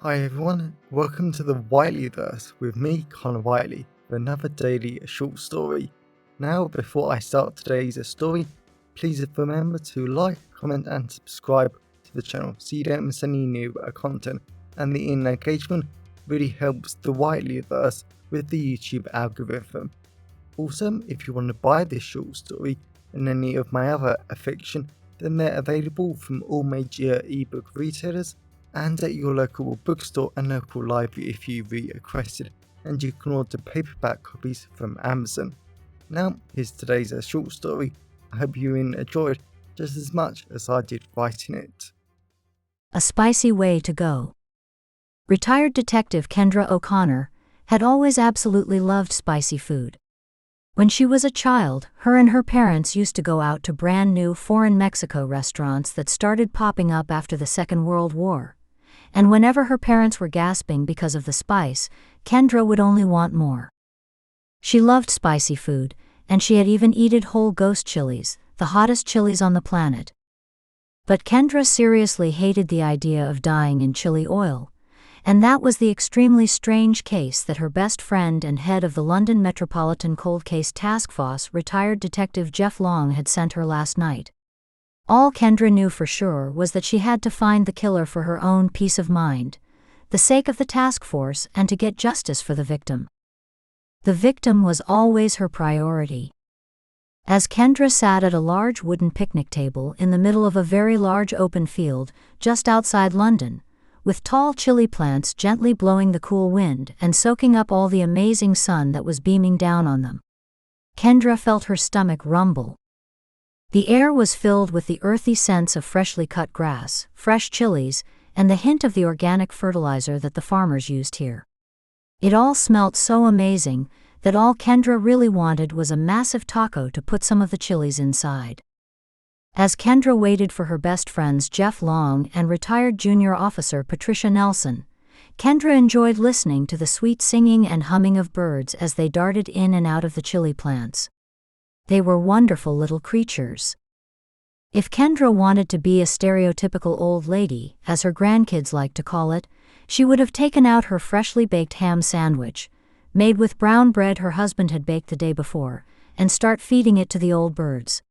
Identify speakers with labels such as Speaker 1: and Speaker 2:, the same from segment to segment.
Speaker 1: Hi everyone, welcome to the Whiteleyverse with me, Connor Whiteley, for another daily short story. Now, before I start today's story, please remember to like, comment and subscribe to the channel so you don't miss any new content, and the engagement really helps the Whiteleyverse with the YouTube algorithm. Also, if you want to buy this short story and any of my other fiction, then they're available from all major ebook retailers and at your local bookstore and local library if you requested, and you can order paperback copies from Amazon. Now, here's today's short story. I hope you enjoyed just as much as I did writing it.
Speaker 2: A spicy way to go. Retired Detective Kendra O'Connor had always absolutely loved spicy food. When she was a child, her and her parents used to go out to brand new foreign Mexico restaurants that started popping up after the Second World War. And whenever her parents were gasping because of the spice, Kendra would only want more. She loved spicy food, and she had even eaten whole ghost chilies, the hottest chilies on the planet. But Kendra seriously hated the idea of dying in chili oil, and that was the extremely strange case that her best friend and head of the London Metropolitan Cold Case Task Force, retired Detective Jeff Long, had sent her last night. All Kendra knew for sure was that she had to find the killer for her own peace of mind, the sake of the task force, and to get justice for the victim. The victim was always her priority. As Kendra sat at a large wooden picnic table in the middle of a very large open field just outside London, with tall chili plants gently blowing the cool wind and soaking up all the amazing sun that was beaming down on them, Kendra felt her stomach rumble. The air was filled with the earthy scents of freshly cut grass, fresh chilies, and the hint of the organic fertilizer that the farmers used here. It all smelt so amazing that all Kendra really wanted was a massive taco to put some of the chilies inside. As Kendra waited for her best friends Jeff Long and retired junior officer Patricia Nelson, Kendra enjoyed listening to the sweet singing and humming of birds as they darted in and out of the chili plants. They were wonderful little creatures. If Kendra wanted to be a stereotypical old lady, as her grandkids like to call it, she would have taken out her freshly baked ham sandwich, made with brown bread her husband had baked the day before, and start feeding it to the old birds.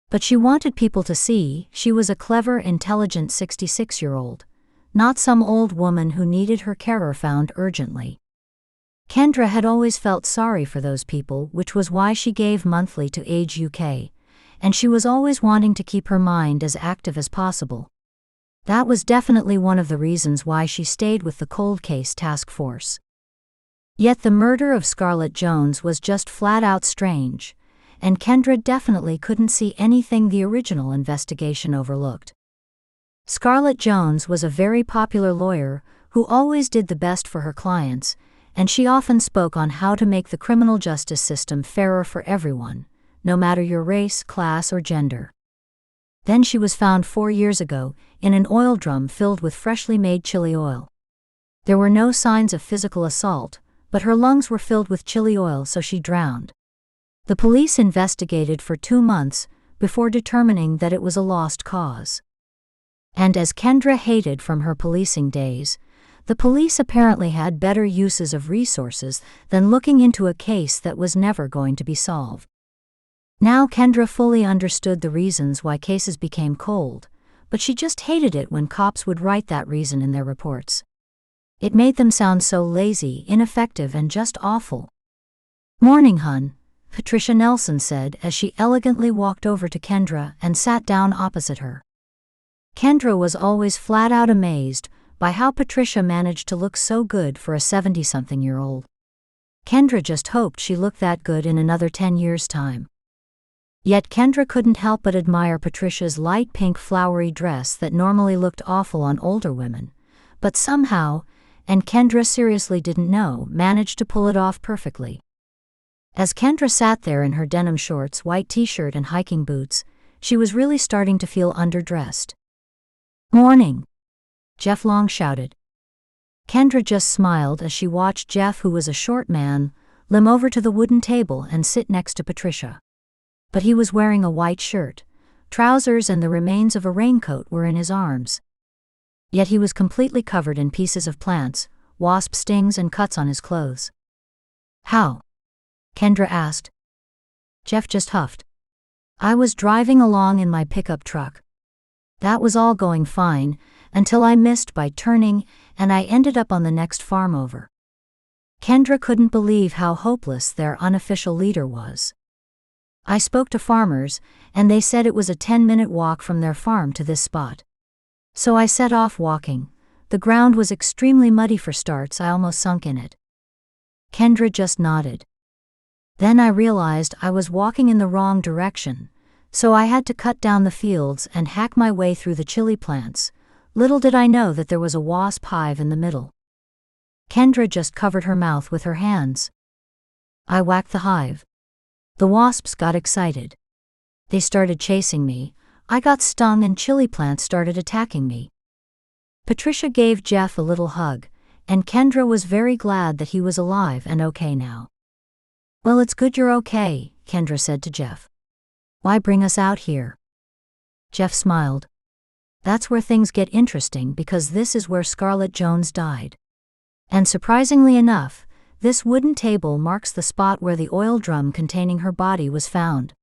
Speaker 2: But she wanted people to see she was a clever, intelligent 66-year-old, not some old woman who needed her carer found urgently. Kendra had always felt sorry for those people, which was why she gave monthly to Age UK, and she was always wanting to keep her mind as active as possible. That was definitely one of the reasons why she stayed with the Cold Case Task Force. Yet the murder of Scarlett Jones was just flat out strange, and Kendra definitely couldn't see anything the original investigation overlooked. Scarlett Jones was a very popular lawyer who always did the best for her clients, and she often spoke on how to make the criminal justice system fairer for everyone, no matter your race, class, or gender. Then she was found 4 years ago in an oil drum filled with freshly made chili oil. There were no signs of physical assault, but her lungs were filled with chili oil, so she drowned. The police investigated for 2 months before determining that it was a lost cause. And as Kendra hated from her policing days, the police apparently had better uses of resources than looking into a case that was never going to be solved. Now Kendra fully understood the reasons why cases became cold, but she just hated it when cops would write that reason in their reports. It made them sound so lazy, ineffective, and just awful. "Morning, hun," Patricia Nelson said as she elegantly walked over to Kendra and sat down opposite her. Kendra was always flat out amazed by how Patricia managed to look so good for a 70-something-year-old. Kendra just hoped she looked that good in another 10 years' time. Yet Kendra couldn't help but admire Patricia's light pink flowery dress that normally looked awful on older women, but somehow, and Kendra seriously didn't know, managed to pull it off perfectly. As Kendra sat there in her denim shorts, white t-shirt, and hiking boots, she was really starting to feel underdressed. "Morning," Jeff Long shouted. Kendra just smiled as she watched Jeff, who was a short man, limp over to the wooden table and sit next to Patricia. But he was wearing a white shirt, trousers, and the remains of a raincoat were in his arms. Yet he was completely covered in pieces of plants, wasp stings and cuts on his clothes. How? Kendra asked. Jeff just huffed. I was driving along in my pickup truck. That was all going fine, until I missed by turning, and I ended up on the next farm over. Kendra couldn't believe how hopeless their unofficial leader was. I spoke to farmers, and they said it was a 10-minute walk from their farm to this spot. So I set off walking. The ground was extremely muddy for starts, I almost sunk in it. Kendra just nodded. Then I realized I was walking in the wrong direction, so I had to cut down the fields and hack my way through the chili plants. Little did I know that there was a wasp hive in the middle. Kendra just covered her mouth with her hands. I whacked the hive. The wasps got excited. They started chasing me. I got stung and chili plants started attacking me. Patricia gave Jeff a little hug, and Kendra was very glad that he was alive and okay now. Well, it's good you're okay, Kendra said to Jeff. Why bring us out here? Jeff smiled. That's where things get interesting because this is where Scarlett Jones died. And surprisingly enough, this wooden table marks the spot where the oil drum containing her body was found.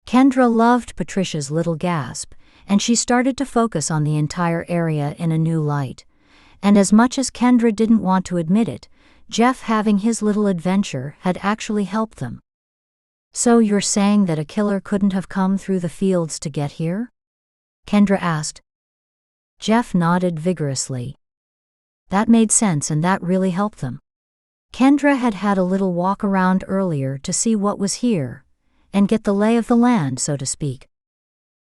Speaker 2: Kendra loved Patricia's little gasp, and she started to focus on the entire area in a new light. And as much as Kendra didn't want to admit it, Jeff having his little adventure had actually helped them. So you're saying that a killer couldn't have come through the fields to get here? Kendra asked. Jeff nodded vigorously. That made sense and that really helped them. Kendra had had a little walk around earlier to see what was here, and get the lay of the land, so to speak.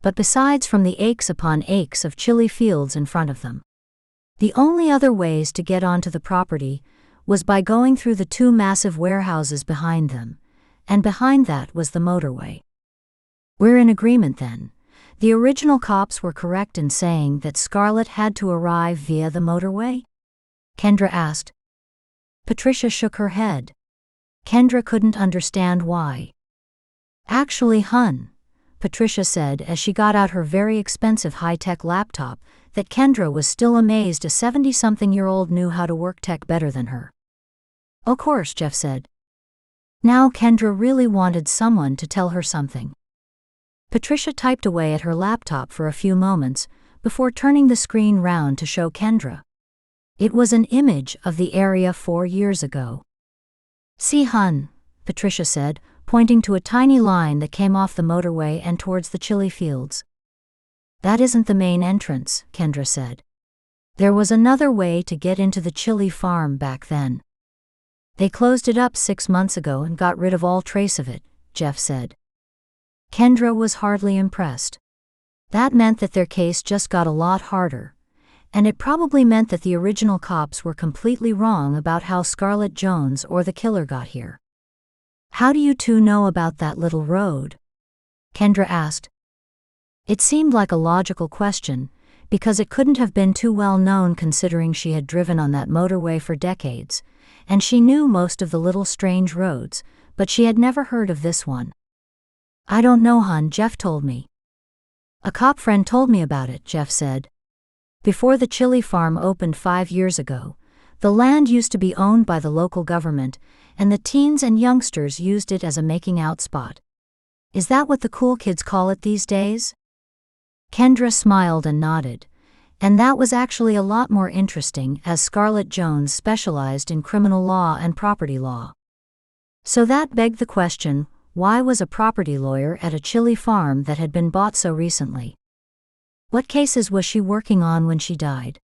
Speaker 2: But besides from the acres upon acres of chili fields in front of them, the only other ways to get onto the property was by going through the two massive warehouses behind them, and behind that was the motorway. We're in agreement then. The original cops were correct in saying that Scarlett had to arrive via the motorway? Kendra asked. Patricia shook her head. Kendra couldn't understand why. Actually, hun, Patricia said as she got out her very expensive high-tech laptop that Kendra was still amazed a 70-something-year-old knew how to work tech better than her. Of course, Jeff said. Now Kendra really wanted someone to tell her something. Patricia typed away at her laptop for a few moments before turning the screen round to show Kendra. It was an image of the area 4 years ago. See, hun, Patricia said, pointing to a tiny line that came off the motorway and towards the chili fields. That isn't the main entrance, Kendra said. There was another way to get into the chili farm back then. They closed it up 6 months ago and got rid of all trace of it, Jeff said. Kendra was hardly impressed. That meant that their case just got a lot harder, and it probably meant that the original cops were completely wrong about how Scarlett Jones or the killer got here. How do you two know about that little road? Kendra asked. It seemed like a logical question, because it couldn't have been too well known considering she had driven on that motorway for decades, and she knew most of the little strange roads, but she had never heard of this one. I don't know, hun, Jeff told me. A cop friend told me about it, Jeff said. Before the chili farm opened 5 years ago, the land used to be owned by the local government, and the teens and youngsters used it as a making-out spot. Is that what the cool kids call it these days? Kendra smiled and nodded, and that was actually a lot more interesting as Scarlett Jones specialized in criminal law and property law. So that begged the question, why was a property lawyer at a chili farm that had been bought so recently? What cases was she working on when she died?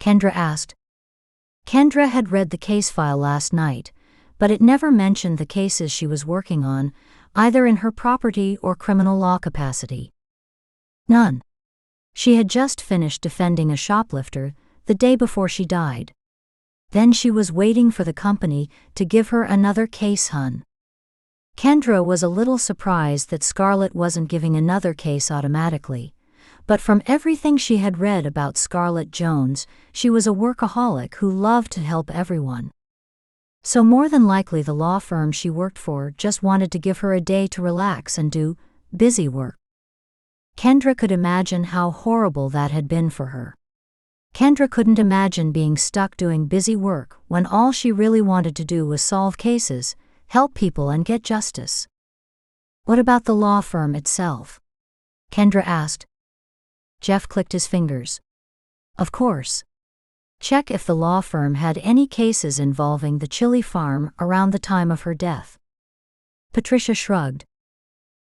Speaker 2: Kendra asked. Kendra had read the case file last night, but it never mentioned the cases she was working on, either in her property or criminal law capacity. None. She had just finished defending a shoplifter the day before she died. Then she was waiting for the company to give her another case, hun. Kendra was a little surprised that Scarlett wasn't giving another case automatically, but from everything she had read about Scarlett Jones, she was a workaholic who loved to help everyone. So more than likely the law firm she worked for just wanted to give her a day to relax and do busy work. Kendra could imagine how horrible that had been for her. Kendra couldn't imagine being stuck doing busy work when all she really wanted to do was solve cases, help people and get justice. What about the law firm itself? Kendra asked. Jeff clicked his fingers. Of course. Check if the law firm had any cases involving the chili farm around the time of her death. Patricia shrugged.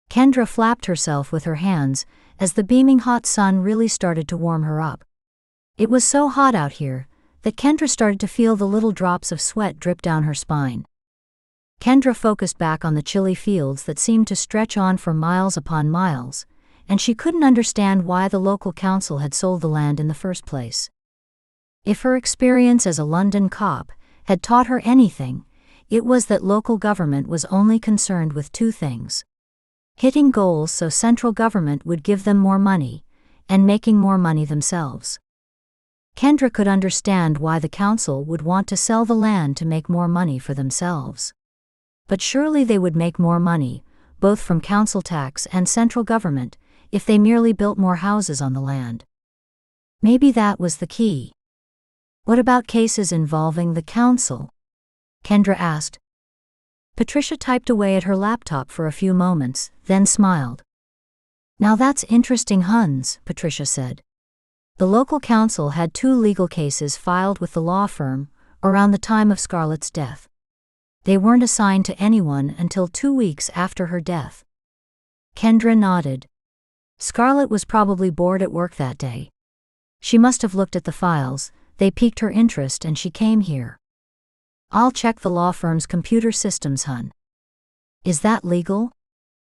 Speaker 2: Kendra flapped herself with her hands as the beaming hot sun really started to warm her up. It was so hot out here that Kendra started to feel the little drops of sweat drip down her spine. Kendra focused back on the chili fields that seemed to stretch on for miles upon miles, and she couldn't understand why the local council had sold the land in the first place. If her experience as a London cop had taught her anything, it was that local government was only concerned with two things: hitting goals so central government would give them more money, and making more money themselves. Kendra could understand why the council would want to sell the land to make more money for themselves. But surely they would make more money, both from council tax and central government, if they merely built more houses on the land. Maybe that was the key. What about cases involving the council? Kendra asked. Patricia typed away at her laptop for a few moments, then smiled. Now that's interesting, Huns, Patricia said. The local council had 2 legal cases filed with the law firm around the time of Scarlett's death. They weren't assigned to anyone until 2 weeks after her death. Kendra nodded. Scarlett was probably bored at work that day. She must have looked at the files, they piqued her interest and she came here. I'll check the law firm's computer systems, Hun. Is that legal?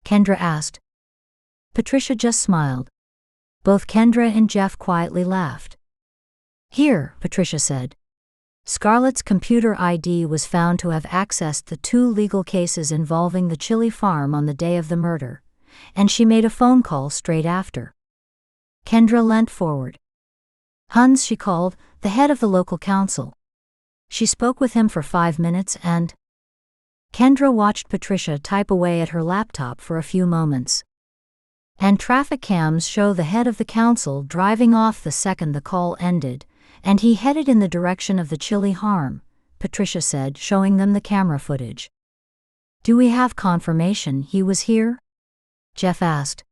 Speaker 2: Kendra asked. Patricia just smiled. Both Kendra and Jeff quietly laughed. Here, Patricia said. Scarlett's computer ID was found to have accessed the 2 legal cases involving the chili farm on the day of the murder, and she made a phone call straight after. Kendra leant forward. Huns, she called, the head of the local council. She spoke with him for 5 minutes and... Kendra watched Patricia type away at her laptop for a few moments. And traffic cams show the head of the council driving off the second the call ended, and he headed in the direction of the chili farm, Patricia said, showing them the camera footage. Do we have confirmation he was here? Jeff asked.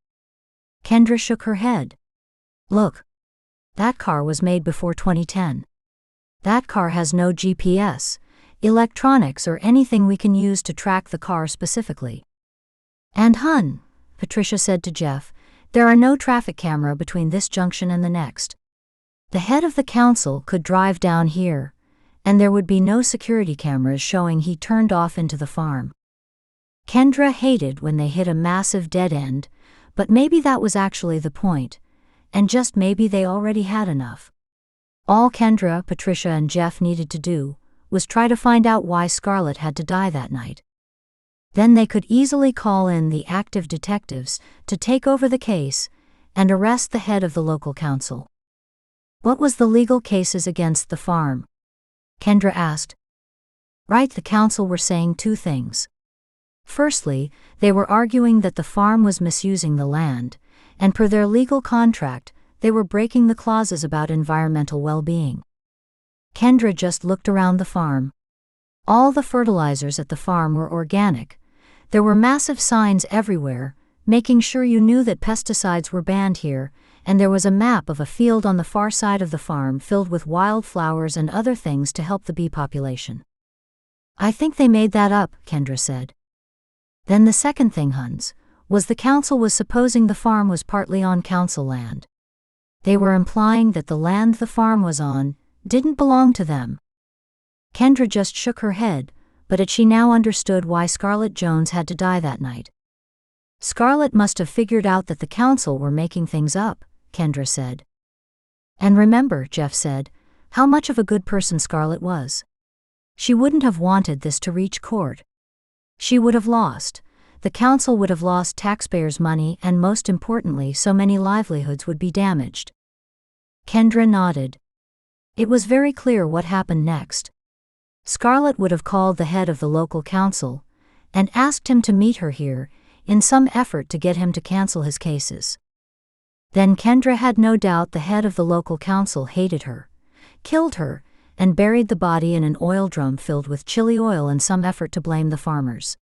Speaker 2: Kendra shook her head. Look. That car was made before 2010. That car has no GPS, electronics or anything we can use to track the car specifically. And Hun, Patricia said to Jeff, there are no traffic camera between this junction and the next. The head of the council could drive down here, and there would be no security cameras showing he turned off into the farm. Kendra hated when they hit a massive dead end, but maybe that was actually the point, and just maybe they already had enough. All Kendra, Patricia and Jeff needed to do was try to find out why Scarlett had to die that night. Then they could easily call in the active detectives to take over the case and arrest the head of the local council. What was the legal cases against the farm? Kendra asked. Right, the council were saying 2 things. Firstly, they were arguing that the farm was misusing the land, and per their legal contract, they were breaking the clauses about environmental well-being. Kendra just looked around the farm. All the fertilizers at the farm were organic. There were massive signs everywhere, making sure you knew that pesticides were banned here, and there was a map of a field on the far side of the farm filled with wildflowers and other things to help the bee population. I think they made that up, Kendra said. Then the second thing, Huns, was the council was supposing the farm was partly on council land. They were implying that the land the farm was on didn't belong to them. Kendra just shook her head, but she now understood why Scarlett Jones had to die that night. Scarlett must have figured out that the council were making things up, Kendra said. And remember, Jeff said, how much of a good person Scarlett was. She wouldn't have wanted this to reach court. She would have lost. The council would have lost taxpayers' money and most importantly so many livelihoods would be damaged. Kendra nodded. It was very clear what happened next. Scarlett would have called the head of the local council and asked him to meet her here in some effort to get him to cancel his cases. Then Kendra had no doubt the head of the local council hated her, killed her, and buried the body in an oil drum filled with chili oil in some effort to blame the farmers.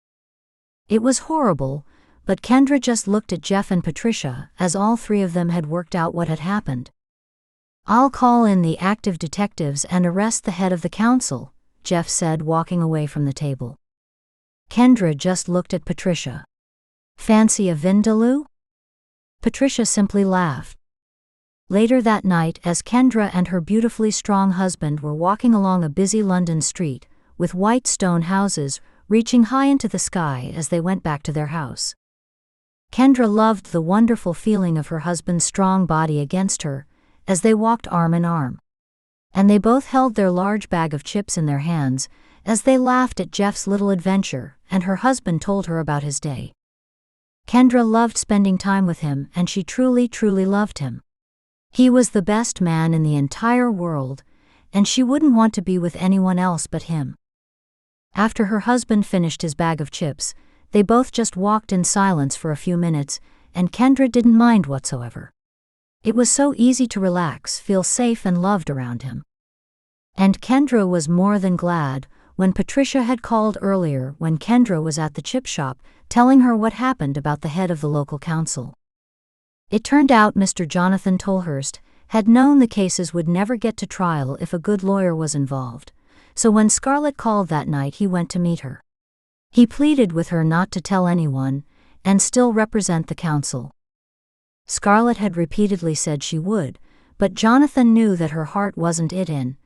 Speaker 2: It was horrible, but Kendra just looked at Jeff and Patricia as all three of them had worked out what had happened. "I'll call in the active detectives and arrest the head of the council," Jeff said, walking away from the table. Kendra just looked at Patricia. "Fancy a vindaloo?" Patricia simply laughed. Later that night, as Kendra and her beautifully strong husband were walking along a busy London street, with white stone houses reaching high into the sky as they went back to their house, Kendra loved the wonderful feeling of her husband's strong body against her as they walked arm in arm. And they both held their large bag of chips in their hands as they laughed at Jeff's little adventure and her husband told her about his day. Kendra loved spending time with him, and she truly, truly loved him. He was the best man in the entire world, and she wouldn't want to be with anyone else but him. After her husband finished his bag of chips, they both just walked in silence for a few minutes, and Kendra didn't mind whatsoever. It was so easy to relax, feel safe and loved around him. And Kendra was more than glad when Patricia had called earlier when Kendra was at the chip shop, telling her what happened about the head of the local council. It turned out Mr. Jonathan Tolhurst had known the cases would never get to trial if a good lawyer was involved, so when Scarlett called that night he went to meet her. He pleaded with her not to tell anyone, and still represent the council. Scarlett had repeatedly said she would, but Jonathan knew that her heart wasn't in,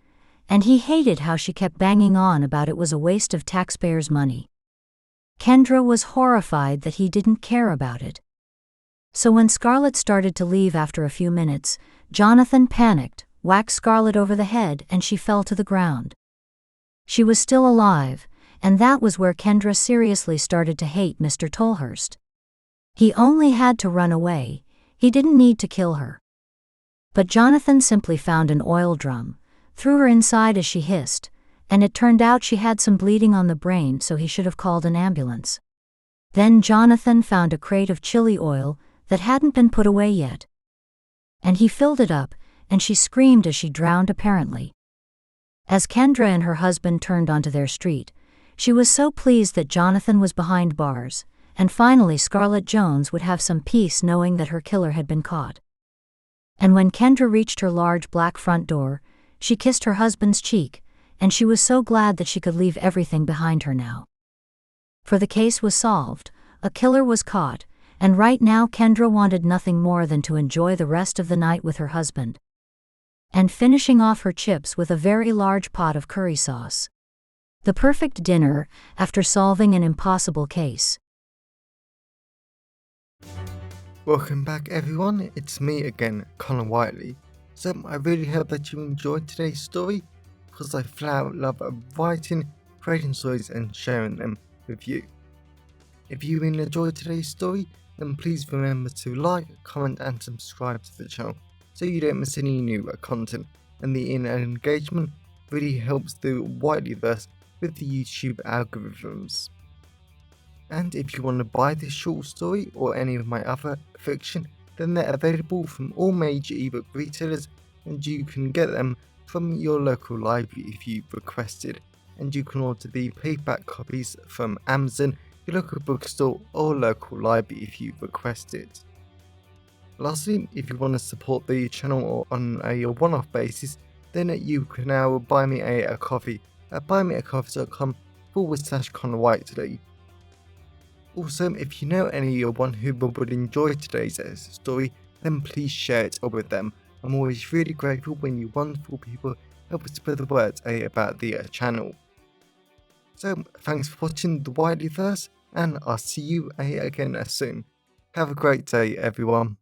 Speaker 2: and he hated how she kept banging on about it was a waste of taxpayers' money. Kendra was horrified that he didn't care about it. So when Scarlett started to leave after a few minutes, Jonathan panicked, whacked Scarlett over the head, and she fell to the ground. She was still alive, and that was where Kendra seriously started to hate Mr. Tolhurst. He only had to run away, he didn't need to kill her. But Jonathan simply found an oil drum, threw her inside as she hissed, and it turned out she had some bleeding on the brain, so he should have called an ambulance. Then Jonathan found a crate of chili oil that hadn't been put away yet. And he filled it up, and she screamed as she drowned apparently. As Kendra and her husband turned onto their street, she was so pleased that Jonathan was behind bars, and finally Scarlett Jones would have some peace knowing that her killer had been caught. And when Kendra reached her large black front door, she kissed her husband's cheek, and she was so glad that she could leave everything behind her now. For the case was solved, a killer was caught, and right now Kendra wanted nothing more than to enjoy the rest of the night with her husband. And finishing off her chips with a very large pot of curry sauce. The perfect dinner after solving an impossible case.
Speaker 1: Welcome back everyone, it's me again, Connor Whiteley. So I really hope that you enjoyed today's story, because I flat out love writing, creating stories and sharing them with you. If you really enjoyed today's story, then please remember to like, comment and subscribe to the channel so you don't miss any new content, and the engagement really helps the Whiteleyverse with the YouTube algorithms. And if you want to buy this short story or any of my other fiction, then they're available from all major ebook retailers, and you can get them from your local library if you requested, and you can order the paperback copies from Amazon, your local bookstore or local library if you request it. Lastly, if you want to support the channel on a one-off basis, then you can now buy me a coffee at buymeacoffee.com/Connor Whiteley. Also, if you know anyone who would enjoy today's story, then please share it with them. I'm always really grateful when you wonderful people help spread the word about the channel. So, thanks for watching the Whiteleyverse, and I'll see you again soon. Have a great day, everyone.